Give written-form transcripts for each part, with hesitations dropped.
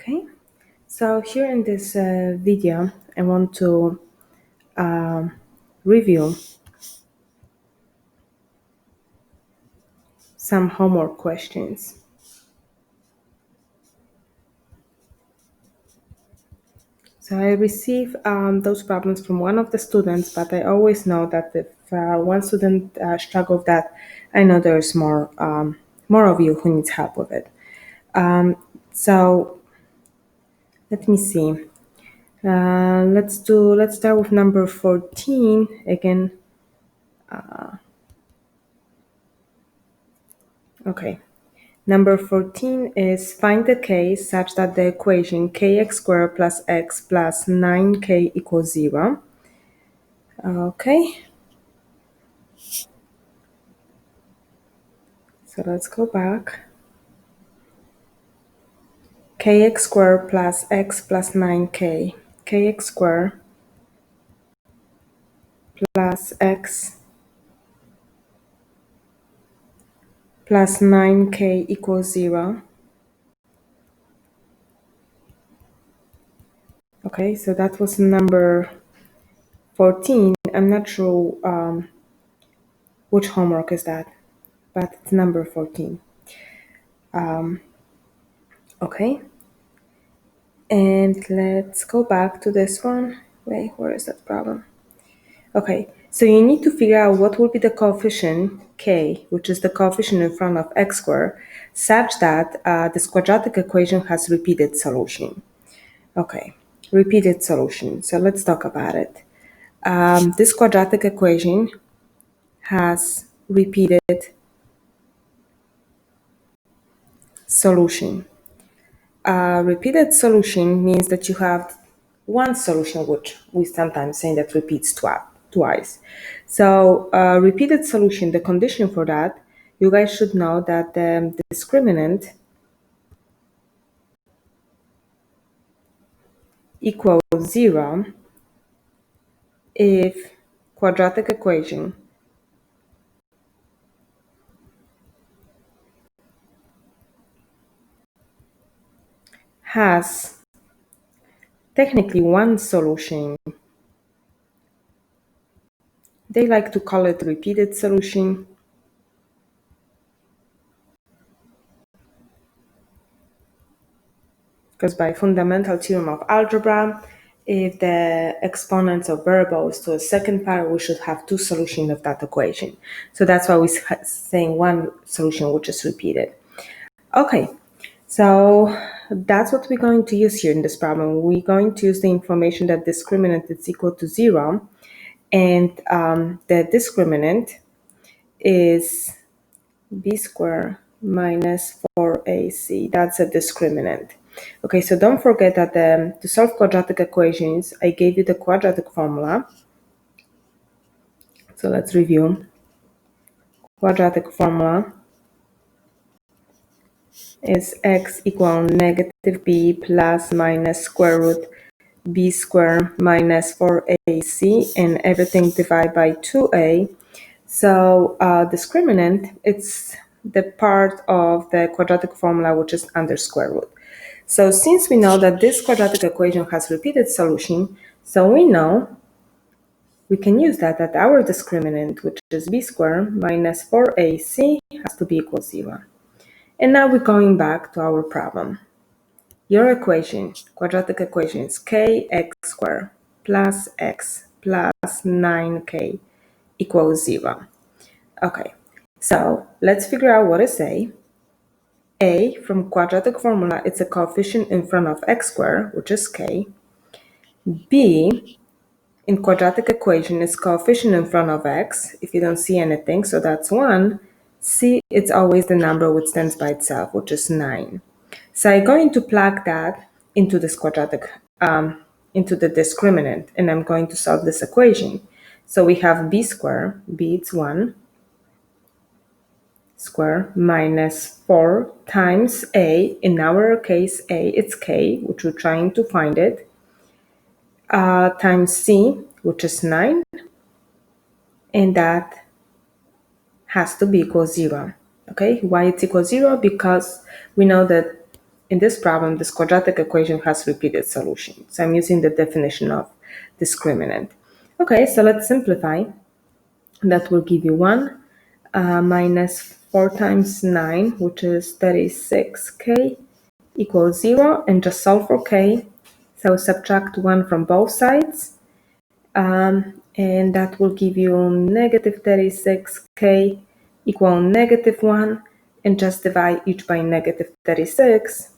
Okay, so here in this video, I want to review some homework questions. So I receive those problems from one of the students, but I always know that if one student struggle with that, I know there's more of you who needs help with it. So let me see. Let's start with number 14 again. Okay. Number 14 is find the case such that the equation kx squared plus x plus 9k equals 0. Okay, so let's go back. Kx squared plus x plus 9k. Kx squared plus x plus 9k equals 0. Okay, so that was number 14. I'm not sure which homework is that, but it's number 14. Okay, and let's go back to this one. Wait, where is that problem? Okay, so you need to figure out what will be the coefficient k, which is the coefficient in front of x squared, such that this quadratic equation has repeated solution. Okay, repeated solution. So let's talk about it. This quadratic equation has repeated solution. Repeated solution means that you have one solution, which we sometimes say that repeats twice. So repeated solution, the condition for that, you guys should know that the discriminant equals 0 if quadratic equation has technically one solution. They like to call it repeated solution. Because by fundamental theorem of algebra, if the exponents of variables to a second power, we should have two solutions of that equation. So that's why we're saying one solution which is repeated. Okay, so that's what we're going to use here in this problem. We're going to use the information that discriminant is equal to 0, and the discriminant is b squared minus 4ac. That's a discriminant. Okay, so don't forget that to solve quadratic equations, I gave you the quadratic formula. So let's review. Quadratic formula is x equal negative b plus minus square root b squared minus 4ac, and everything divided by 2a. So discriminant, it's the part of the quadratic formula which is under square root. So since we know that this quadratic equation has repeated solution, so we know we can use that our discriminant, which is b squared minus 4ac, has to be equal to 0. And now we're going back to our problem. Your equation, quadratic equation, is kx squared plus x plus 9k equals 0. Okay, so let's figure out what is a. A, from quadratic formula, it's a coefficient in front of x squared, which is k. B, in quadratic equation, is coefficient in front of x, if you don't see anything, so that's 1. C, it's always the number which stands by itself, which is 9. So I'm going to plug that into this quadratic, into the discriminant, and I'm going to solve this equation. So we have b squared, b it's 1, square minus 4 times a, in our case a, it's k, which we're trying to find it, times c, which is 9, and that has to be equal 0. Okay, why it's equal 0? Because we know that in this problem, this quadratic equation has repeated solution. So I'm using the definition of discriminant. Okay, so let's simplify. That will give you 1 minus 4 times 9, which is 36k, equals 0, and just solve for k. So subtract 1 from both sides, and that will give you negative 36k equal negative 1, and just divide each by negative 36,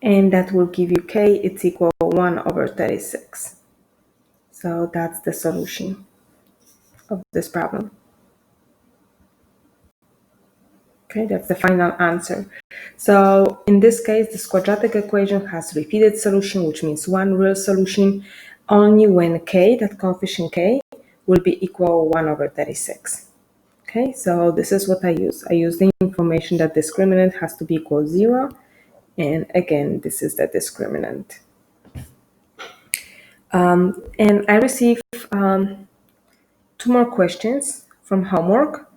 and that will give you k, it's equal 1 over 36. So that's the solution of this problem. Okay, that's the final answer. So in this case, this quadratic equation has repeated solution, which means one real solution, only when k, that coefficient k, will be equal 1 over 36. Okay, so this is what I use. I use the information that discriminant has to be equal 0. And again, this is the discriminant. And I received 2 more questions from homework.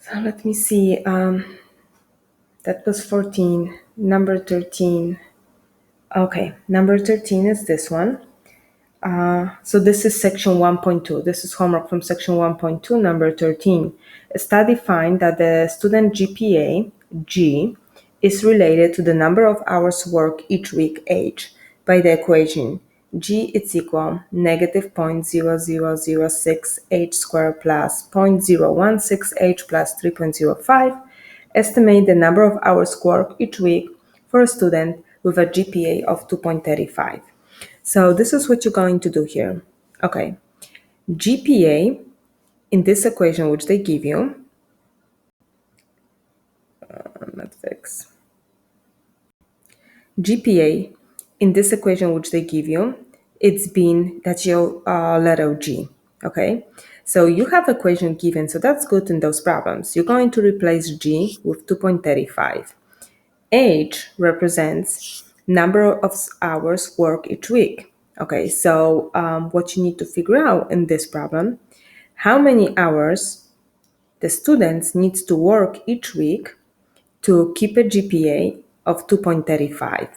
So let me see. That was 14. Number 13. Okay, number 13 is this one. So this is section 1.2. This is homework from section 1.2, number 13. A study find that the student GPA, G, is related to the number of hours worked each week, H, by the equation G is equal negative 0.0006 H squared plus 0.016 H plus 3.05. Estimate the number of hours worked each week for a student with a GPA of 2.35. So this is what you're going to do here. Okay, GPA in this equation which they give you, let's fix. GPA in this equation which they give you, that's your letter G. Okay, so you have equation given, so that's good in those problems. You're going to replace G with 2.35. H represents number of hours worked each week. Okay, so what you need to figure out in this problem, how many hours the students needs to work each week to keep a GPA of 2.35.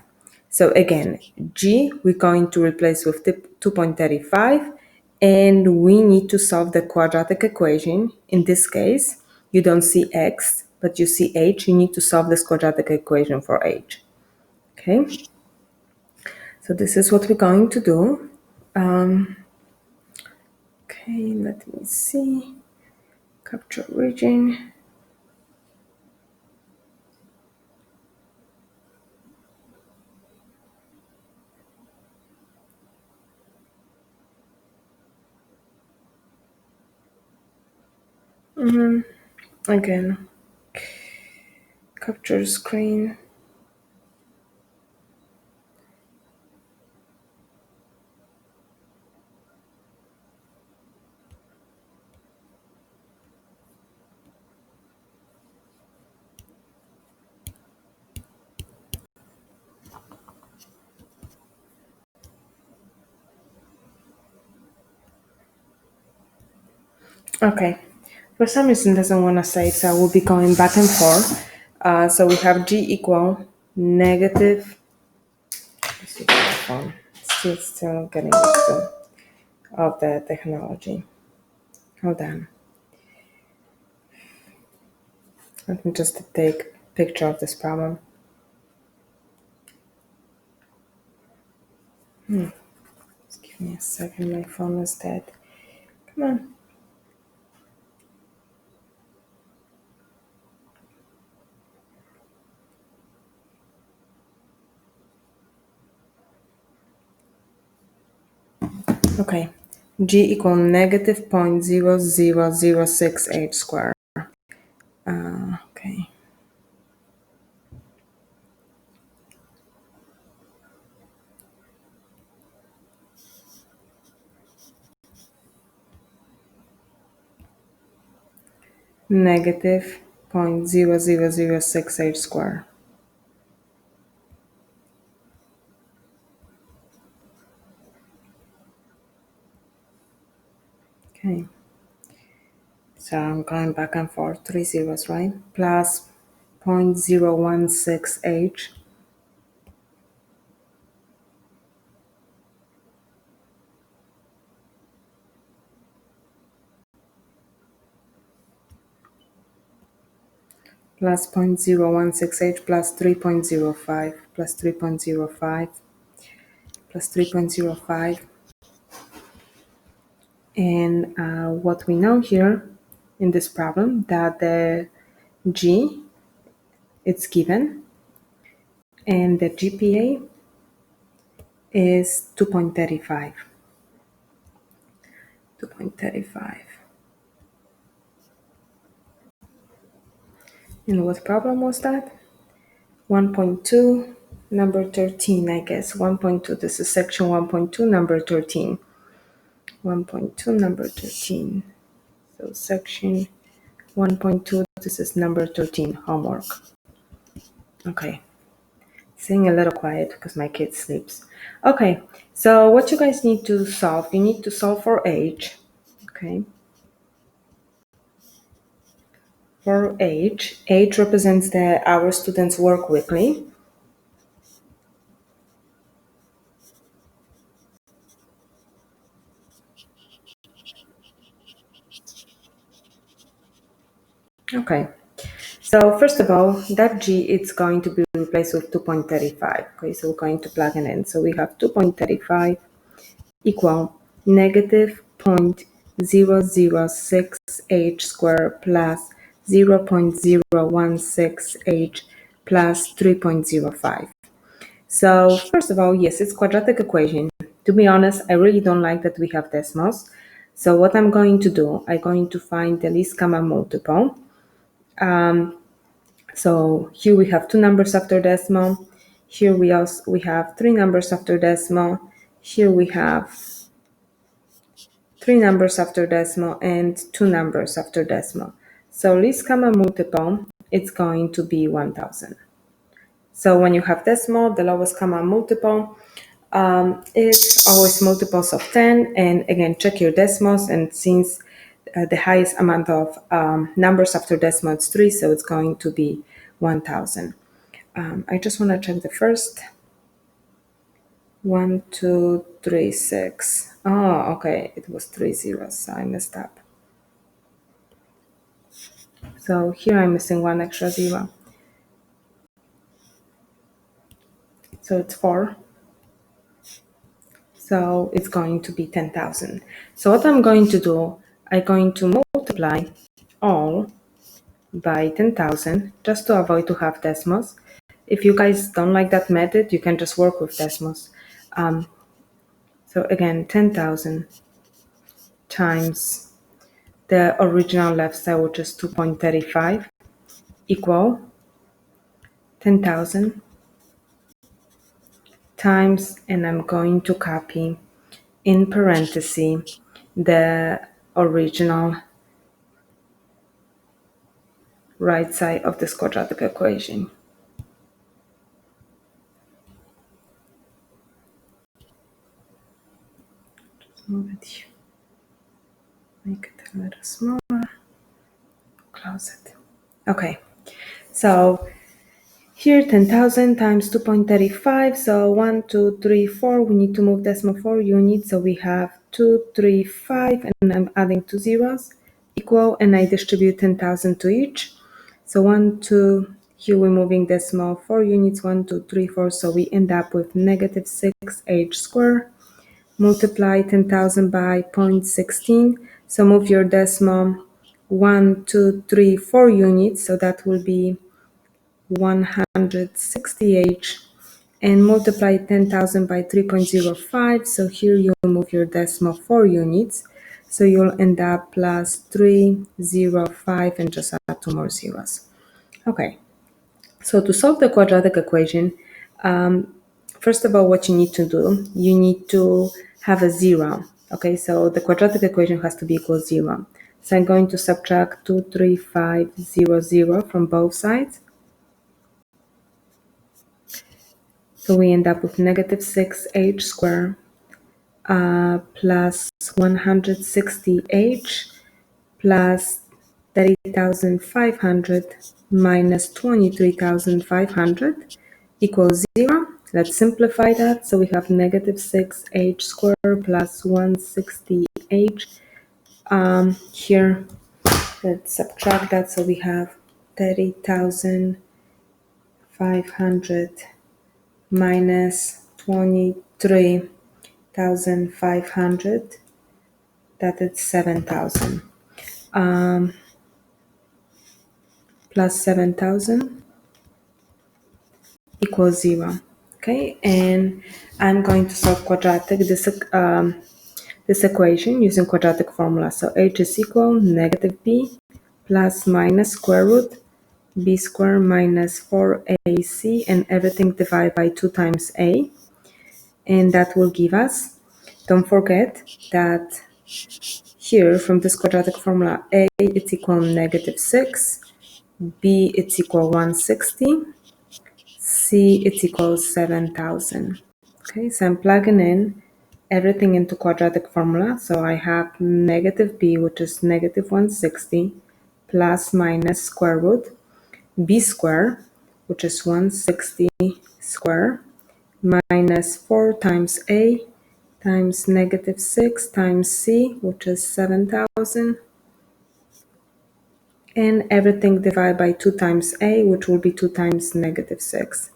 So again, G we're going to replace with 2.35, and we need to solve the quadratic equation. In this case, you don't see X, but you see H. You need to solve this quadratic equation for H. Okay, so this is what we're going to do. Okay, let me see. Capture region. Again, capture screen. Okay, for some reason it doesn't want to save, so we'll be going back and forth. So we have G equal negative. Let's see the phone. Still getting used to of the technology. Hold on. Let me just take a picture of this problem. Just give me a second. My phone is dead. Come on. Okay. G equal negative 0.0006 H squared. Okay. Negative 0.0006 H squared. Okay. So I'm going back and forth, 3 zeros, right? Plus 0.016h plus 0.016h plus 3.05 plus 3.05 plus 3.05. And what we know here in this problem that the G it's given and the GPA is 2.35. 2.35. And what problem was that? 1.2, number 13, I guess. 1.2, this is section 1.2, number 13. 1.2, number 13. So section 1.2, this is number 13, homework. Okay. Sing a little quiet because my kid sleeps. Okay, so what you guys need to solve, you need to solve for age. Okay. For age represents the hours students work weekly. Okay, so first of all, that G it's going to be replaced with 2.35. Okay, so we're going to plug it in. So we have 2.35 equal negative 0.006h squared plus 0.016h plus 3.05. So first of all, yes, it's quadratic equation. To be honest, I really don't like that we have decimals. So what I'm going to do, I'm going to find the least common multiple. So here we have two numbers after decimal. Here we have three numbers after decimal. Here we have three numbers after decimal and two numbers after decimal. So least common multiple, it's going to be 1000. So when you have decimal, the lowest common multiple is always multiples of 10. And again, check your decimals. And since the highest amount of numbers after decimal is 3, so it's going to be 1000. I just want to check the first. 1, 2, 3, 6. Oh, okay. It was 3 zeros, so I messed up. So here I'm missing one extra zero. So it's 4. So it's going to be 10,000. So what I'm going to do, I'm going to multiply all by 10,000 just to avoid to have decimals. If you guys don't like that method, you can just work with decimals. So again, 10,000 times the original left side, which is 2.35, equal 10,000 times, and I'm going to copy in parentheses the original right side of this quadratic equation. Just move it here. Make it a little smaller. Close it. Okay, so here 10,000 times 2.35, so 1, 2, 3, 4, we need to move decimal 4 units, so we have 2, 3, 5, and I'm adding 2 zeros, equal, and I distribute 10,000 to each. So 1, 2, here we're moving decimal 4 units, 1, 2, 3, 4, so we end up with negative 6h squared. Multiply 10,000 by 0.16, so move your decimal 1, 2, 3, 4 units, so that will be 160h, and multiply 10,000 by 3.05, so here you'll move your decimal 4 units, so you'll end up plus 305 and just add 2 more zeros. Okay, so to solve the quadratic equation, first of all, what you need to do, you need to have a 0. Okay, so the quadratic equation has to be equal 0. So I'm going to subtract 23500 from both sides. So we end up with negative 6h squared plus 160h plus 30,500 minus 23,500 equals 0. Let's simplify that. So we have negative 6h squared plus 160h. Here, let's subtract that. So we have 30,500 minus 23,500. That is 7,000. Plus 7,000 equals 0. Okay, and I'm going to solve quadratic this equation using quadratic formula. So h is equal negative b plus minus square root b squared minus 4ac, and everything divided by 2 times a, and that will give us, don't forget that here from this quadratic formula, a is equal negative 6, b is equal 160, c is equal 7,000. Okay, so I'm plugging in everything into quadratic formula. So I have negative b, which is negative 160, plus minus square root b squared, which is 160 squared, minus 4 times a times negative 6 times c, which is 7,000, and everything divided by 2 times a, which will be 2 times negative 6.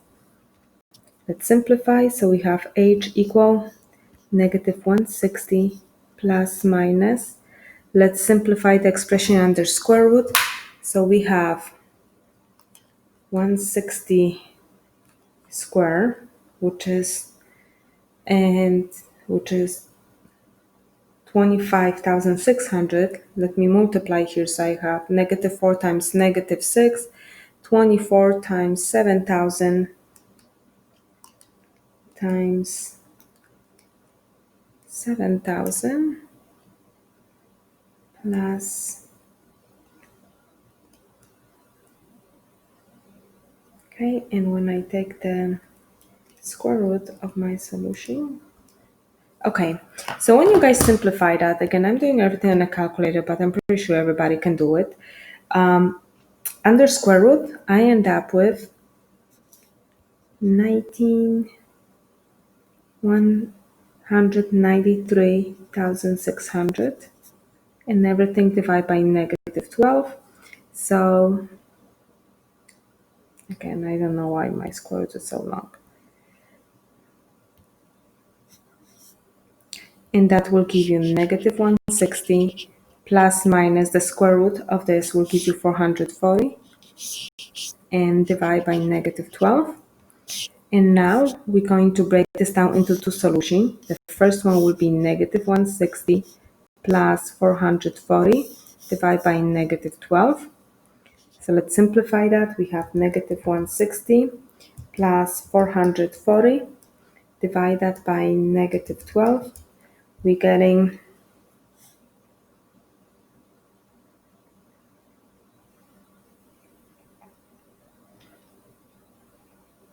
Let's simplify. So we have h equal negative 160 plus minus. Let's simplify the expression under square root. So we have 160 square, which is 25,600. Let me multiply here. So I have negative 4 times negative 6, 24 times 7,000 times 7,000 plus, okay, and when I take the square root of my solution. Okay, so when you guys simplify that, again, I'm doing everything on a calculator, but I'm pretty sure everybody can do it. Under square root, I end up with 193,600, and everything divided by negative 12. So, again, I don't know why my square root is so long. And that will give you negative 160 plus minus the square root of this will give you 440, and divide by negative 12. And now we're going to break this down into two solutions. The first one will be negative 160 plus 440 divided by negative 12. So let's simplify that. We have negative 160 plus 440 divided by negative 12. We're getting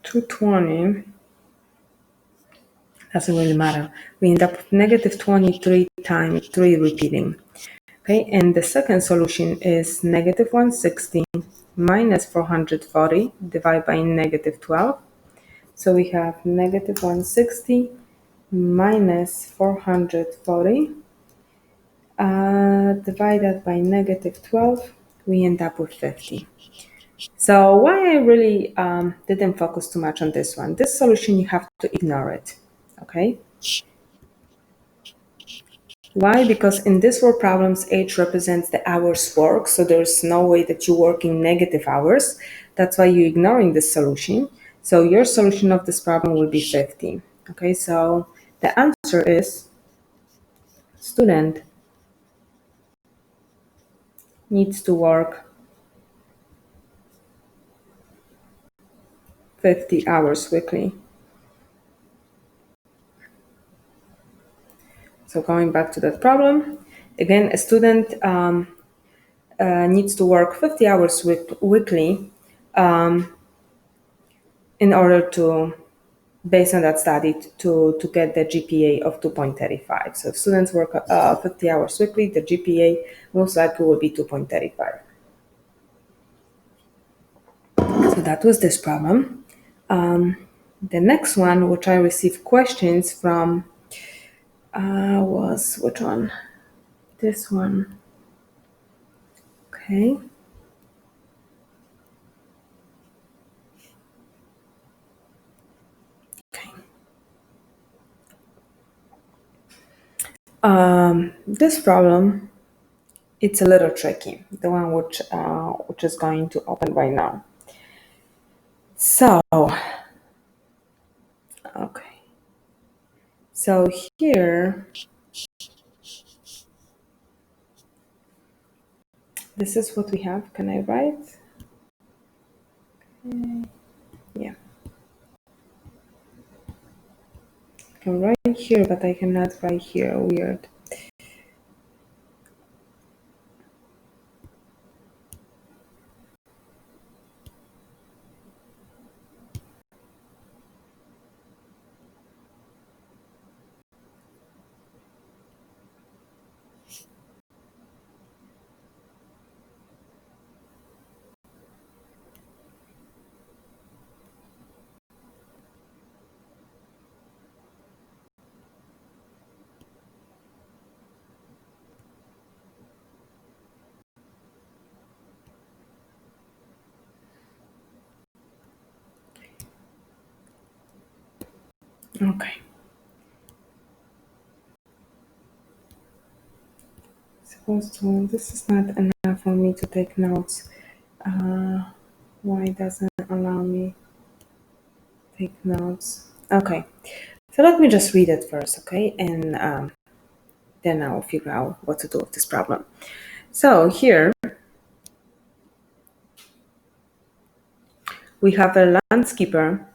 220. Doesn't really matter. We end up with negative 23 times 3 repeating. Okay, and the second solution is negative 160 minus 440 divided by negative 12. So we have negative 160 minus 440 divided by negative 12. We end up with 50. So why I really didn't focus too much on this one. This solution, you have to ignore it. Okay. Why? Because in this word problems, H represents the hours work, so there's no way that you're working negative hours. That's why you're ignoring this solution. So your solution of this problem will be 50. Okay, so the answer is student needs to work 50 hours weekly. So going back to that problem, again, a student needs to work 50 hours weekly in order to, based on that study, to get the GPA of 2.35. So if students work 50 hours weekly, the GPA most likely will be 2.35. So that was this problem. The next one, which I received questions from, was which one? This one. Okay. Okay. This problem, it's a little tricky. The one which is going to open right now. So, okay. So here, this is what we have. Can I write? Yeah. I can write here, but I cannot write here. Weird. Okay. Supposed to. This is not enough for me to take notes. Why doesn't allow me take notes? Okay. So let me just read it first, okay, and then I'll figure out what to do with this problem. So here we have a landscaper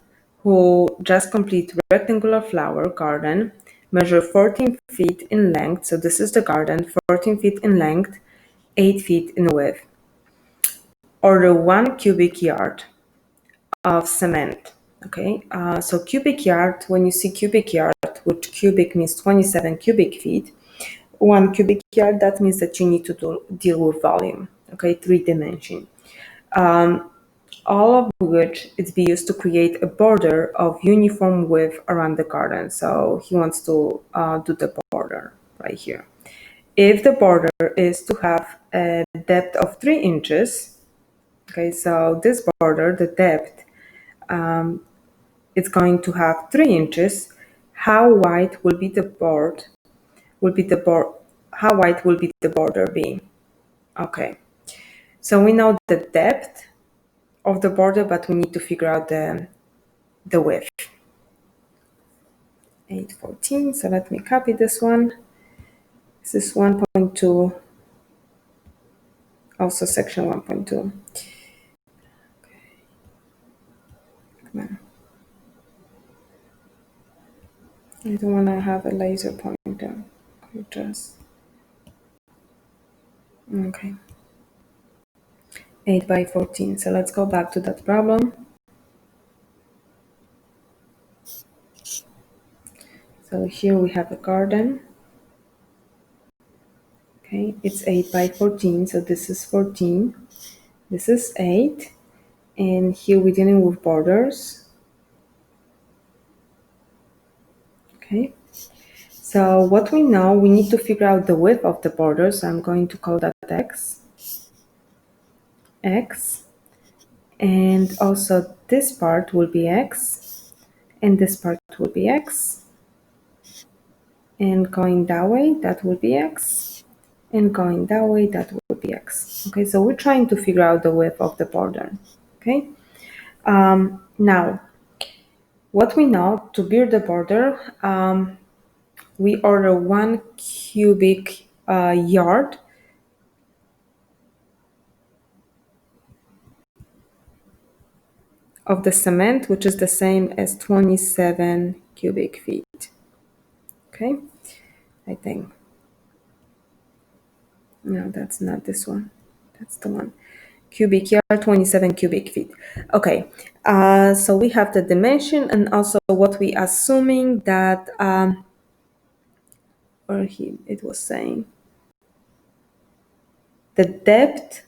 who just complete rectangular flower garden, measure 14 feet in length. So this is the garden, 14 feet in length, 8 feet in width. Order 1 cubic yard of cement. Okay, so cubic yard, when you see cubic yard, which cubic means 27 cubic feet, 1 cubic yard, that means that you need to deal with volume, okay, 3 dimension. All of which is be used to create a border of uniform width around the garden. So he wants to do the border right here. If the border is to have a depth of 3 inches, okay, so this border, the depth, it's going to have 3 inches. How wide will be the board? How wide will be the border be? Okay, so we know the depth of the border, but we need to figure out the width. 814. So let me copy this one. This is 1.2. Also section 1.2. Come on. I don't want to have a laser pointer. Just okay. 8 by 14. So let's go back to that problem. So here we have a garden. Okay, it's 8 by 14. So this is 14. This is 8. And here we're dealing with borders. Okay. So what we know, we need to figure out the width of the border. So I'm going to call that x. X. And also this part will be x. And this part will be x. And going that way, that will be x. And going that way, that will be x. Okay, so we're trying to figure out the width of the border. Okay. Now, what we know to build the border, we order 1 cubic yard of the cement, which is the same as 27 cubic feet. Okay, I think. No, that's not this one. That's the one. Cubic yard, 27 cubic feet. Okay, so we have the dimension and also what we assuming that, it was saying, the depth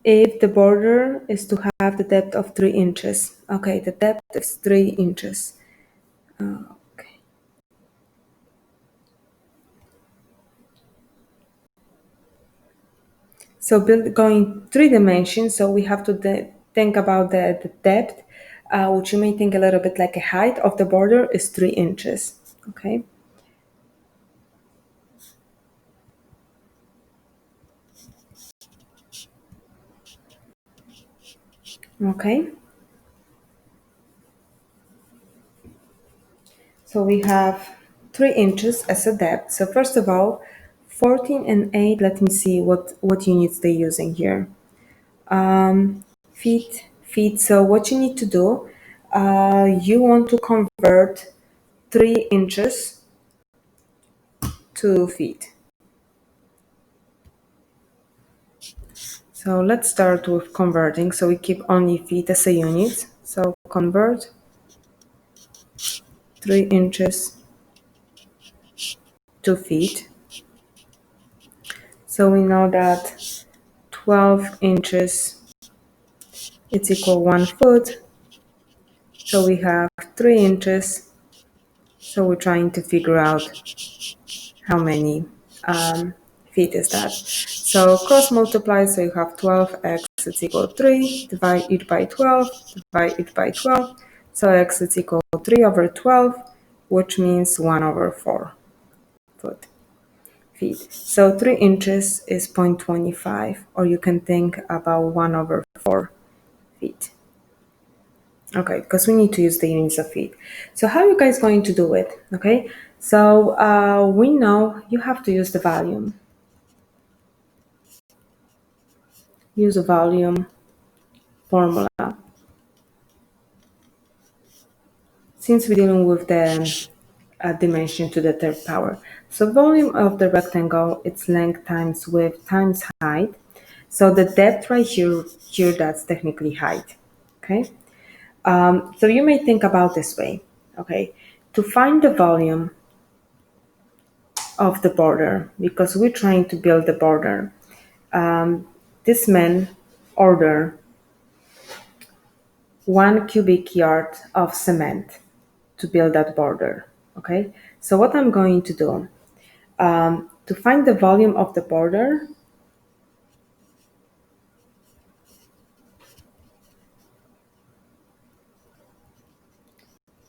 if the border is to have the depth of 3 inches. Okay, the depth is 3 inches. Okay. So going 3 dimensions, so we have to think about the depth, which you may think a little bit like a height of the border is 3 inches. Okay. Okay. So we have 3 inches as a depth. So first of all, 14 and 8, let me see what units they're using here. Feet. So what you need to do, you want to convert 3 inches to feet. So let's start with converting. So we keep only feet as a unit. So convert 3 inches to feet. So we know that 12 inches it's equal 1 foot. So we have 3 inches. So we're trying to figure out how many feet is that. So cross multiply, so you have 12x is equal 3, divide it by 12, divide it by 12. So x is equal 3 over 12, which means 1 over 4 feet. So 3 inches is 0.25, or you can think about 1 over 4 feet. Okay, because we need to use the units of feet. So how are you guys going to do it? Okay, so we know you have to use the volume. Use a volume formula. Since we're dealing with the dimension to the third power. So volume of the rectangle, it's length times width times height. So the depth right here that's technically height. Okay. So you may think about this way. Okay. To find the volume of the border, because we're trying to build the border, this man ordered 1 cubic yard of cement to build that border. Okay, so what I'm going to do, to find the volume of the border,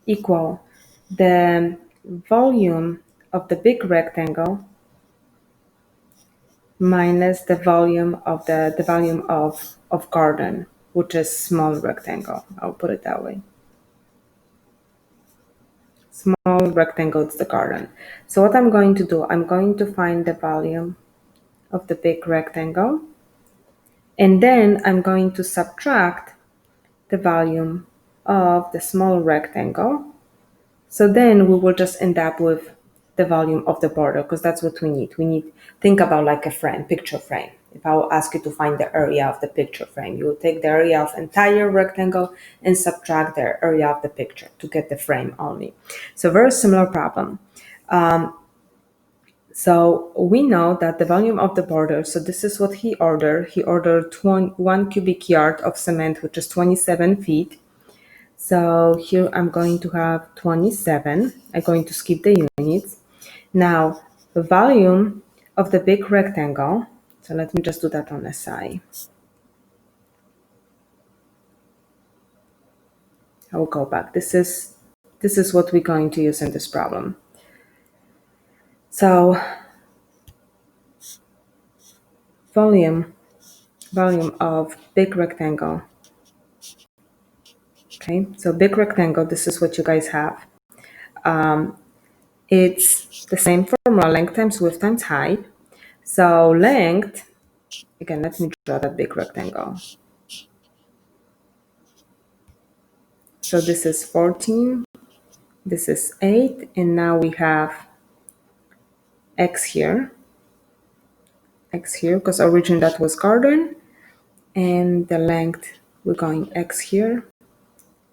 equal the volume of the big rectangle minus the volume of the volume of garden, which is small rectangle. I'll put it that way. Small rectangle is the garden. So what I'm going to do, I'm going to find the volume of the big rectangle, and then I'm going to subtract the volume of the small rectangle. So then we will just end up with the volume of the border, because that's what we need. Think about like a frame, picture frame. If I will ask you to find the area of the picture frame, you will take the area of entire rectangle and subtract the area of the picture to get the frame only. So very similar problem. So we know that the volume of the border, so this is what he ordered. He ordered 1 cubic yard of cement, which is 27 feet. So here I'm going to have 27. I'm going to skip the units. Now, the volume of the big rectangle, so let me just do that on the side. I will go back. This is what we're going to use in this problem. So volume of big rectangle. Okay, so big rectangle, this is what you guys have. It's the same formula, length times width times height. So length, again, let me draw that big rectangle. So this is 14, this is 8, and now we have x here, because originally that was garden, and the length, we're going x here,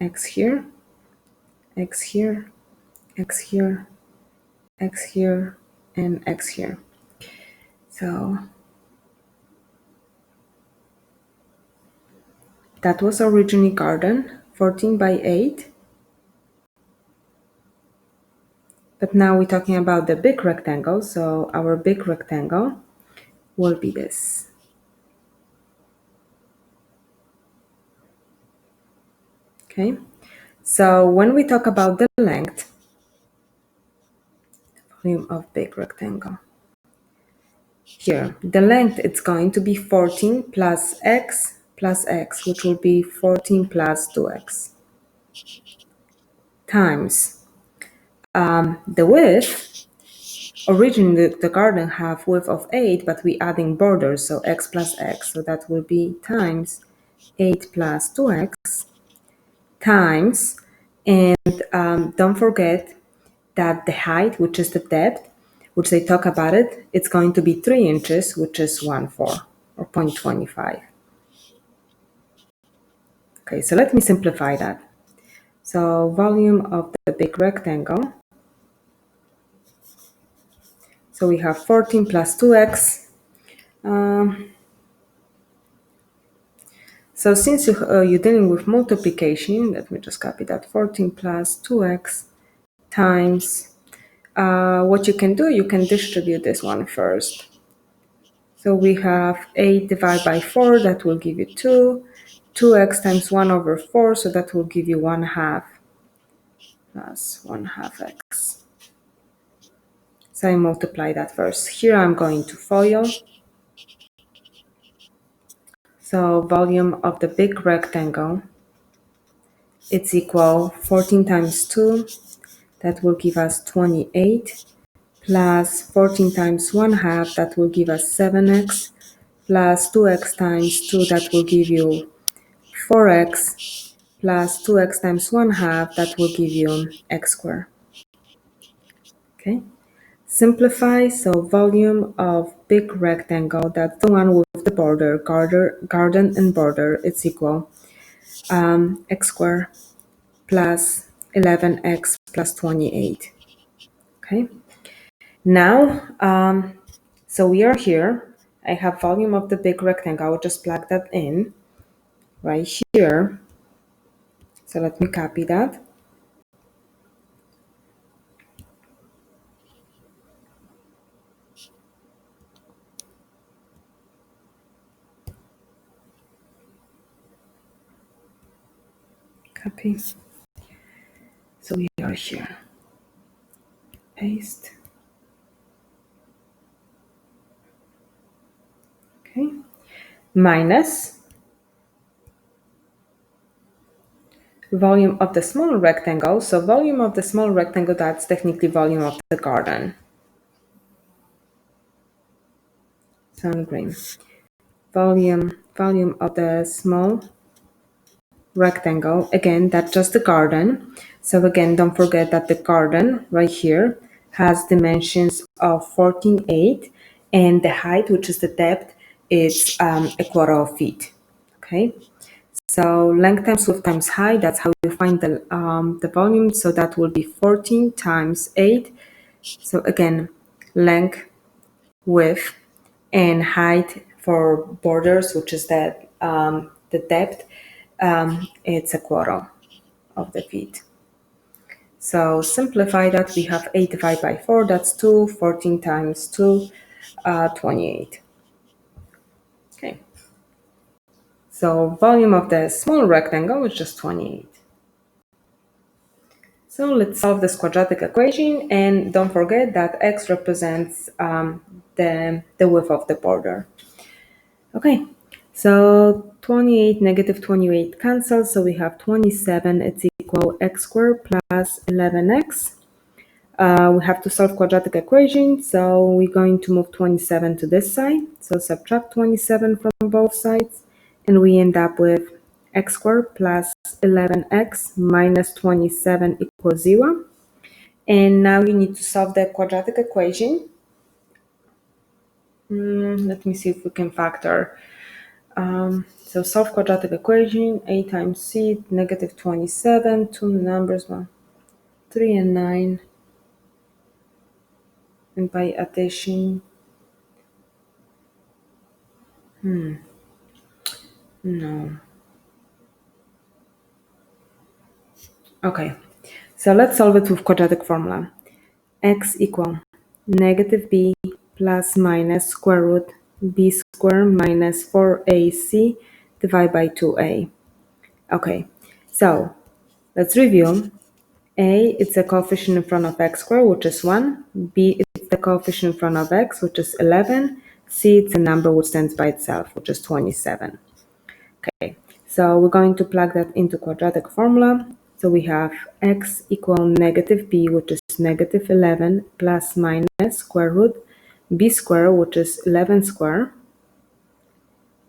x here, x here, x here, x here, and x here. So that was originally garden, 14 by 8. But now we're talking about the big rectangle, so our big rectangle will be this. Okay, so when we talk about the length, volume of big rectangle, here, the length it's going to be 14 plus x, which will be 14 plus 2x, times the width. Originally, the garden have width of 8, but we adding borders, so x plus x, so that will be times 8 plus 2x, times, and don't forget that the height, which is the depth, which they talk about it, it's going to be 3 inches, which is 1/4 or 0.25. Okay, so let me simplify that. So volume of the big rectangle. So we have 14 plus 2x. So since you're dealing with multiplication, let me just copy that. 14 plus 2x times, what you can do, you can distribute this one first. So we have 8 divided by 4, that will give you 2. 2x times 1/4, so that will give you 1/2 plus 1/2 x. So I multiply that first. Here I'm going to FOIL. So volume of the big rectangle, it's equal 14 times 2, that will give us 28, plus 14 times 1/2, that will give us 7x, plus 2x times 2, that will give you 4x, plus 2x times 1/2, that will give you x squared. Okay. Simplify, so volume of big rectangle, that's the one with the border, garden and border, it's equal x squared plus 11x plus 28. Okay. Now, so we are here. I have volume of the big rectangle. I will just plug that in right here. So let me copy that. Copy. So we are here. Paste. Okay. Minus volume of the small rectangle. So volume of the small rectangle, that's technically volume of the garden. Sun green. Volume of the small rectangle, again, that's just the garden. So again, don't forget that the garden right here has dimensions of 14.8, and the height, which is the depth, is a quarter of feet. Okay, so length times width times height, that's how you find the volume. So that will be 14 times 8. So again, length, width, and height for borders, which is the depth, it's a quarter of the feet. So simplify that, we have 8 divided by 4, that's 2, 14 times 2, 28. Okay. So volume of the small rectangle is just 28. So let's solve this quadratic equation, and don't forget that x represents the width of the border. Okay, so 28, negative 28 cancels, so we have 27, it's equal x squared plus 11x. We have to solve quadratic equation, so we're going to move 27 to this side. So subtract 27 from both sides, and we end up with x squared plus 11x minus 27 equals 0. And now you need to solve the quadratic equation. Let me see if we can factor. So solve quadratic equation, a times c, negative 27, two numbers, 3 and 9. And by addition, no. Okay, so let's solve it with quadratic formula. X equal negative b plus minus square root b squared minus 4ac divided by 2a. Okay, so let's review. A, it's a coefficient in front of x squared, which is 1. B, it's the coefficient in front of x, which is 11. C, it's a number which stands by itself, which is 27. Okay, so we're going to plug that into quadratic formula. So we have x equal negative b, which is negative 11, plus minus square root b squared, which is 11 squared,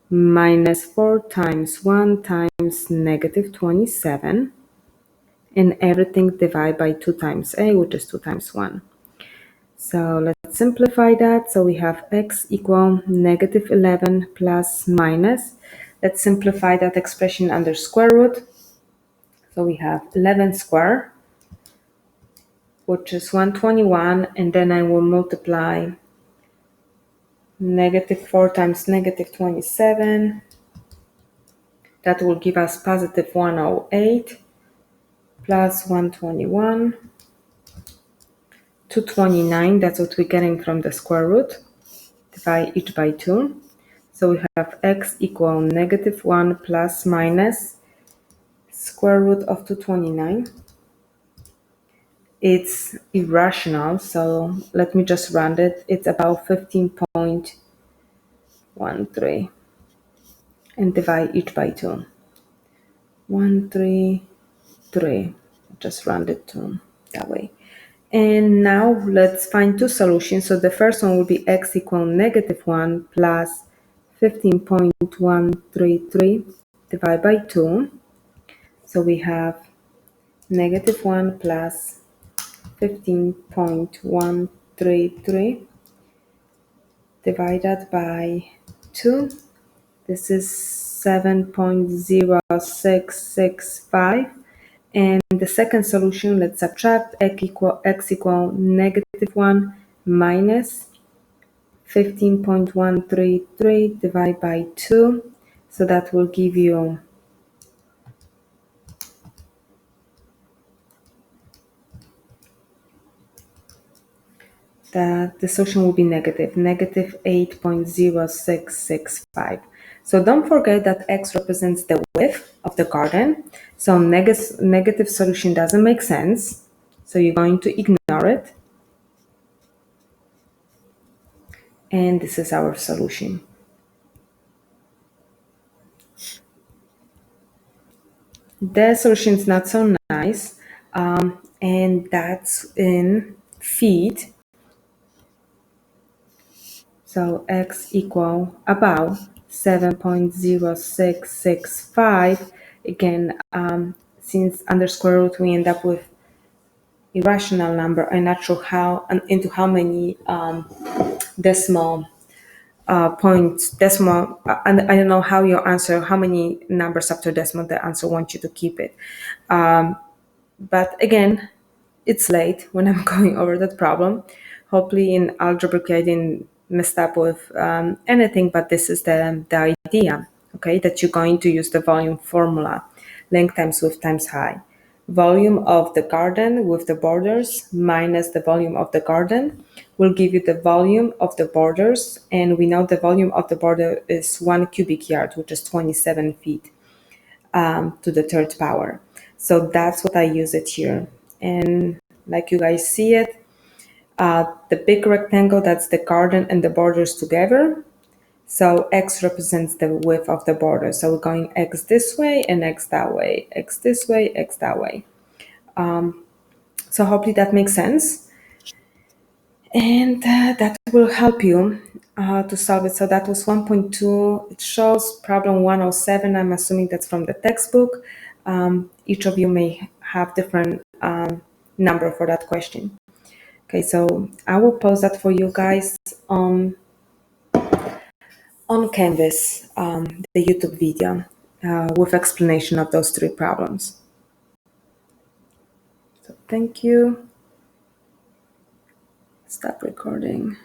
minus 4 times 1 times negative 27, and everything divided by 2 times a, which is 2 times 1. So let's simplify that. So we have x equal negative 11 plus minus. Let's simplify that expression under square root. So we have 11 squared, which is 121, and then I will multiply negative 4 times negative 27. That will give us positive 108 plus 121. 229, that's what we're getting from the square root. Divide each by 2. So we have x equal negative 1 plus minus square root of 229. It's irrational, so let me just round it. It's about 15.13 and divide each by 2. 133. Just round it to that way. And now let's find two solutions. So the first one will be x equal negative 1 plus 15.133 divided by 2. So we have negative 1 plus 15.133 divided by 2. This is 7.0665. And the second solution, let's subtract x equal negative 1 minus 15.133 divided by 2. So that will give you that the solution will be negative 8.0665. So don't forget that x represents the width of the garden. So negative solution doesn't make sense. So you're going to ignore it. And this is our solution. The solution is not so nice. And that's in feet. So x equal about 7.0665. Again, since under square root we end up with irrational number. I'm not sure how and into how many decimal points, decimal, and I don't know how your answer, how many numbers after decimal the answer wants you to keep it. But again, it's late when I'm going over that problem. Hopefully in algebra I didn't messed up with anything, but this is the idea, okay, that you're going to use the volume formula, length times width times height. Volume of the garden with the borders minus the volume of the garden will give you the volume of the borders, and we know the volume of the border is 1 cubic yard, which is 27 feet to the third power. So that's what I use it here. And like you guys see it, the big rectangle, that's the garden and the borders together. So x represents the width of the border. So we're going x this way and x that way, x this way, x that way. So hopefully that makes sense. And that will help you to solve it. So that was 1.2. It shows problem 107. I'm assuming that's from the textbook. Each of you may have different number for that question. Okay, so I will post that for you guys on Canvas, the YouTube video with explanation of those three problems. So thank you. Stop recording.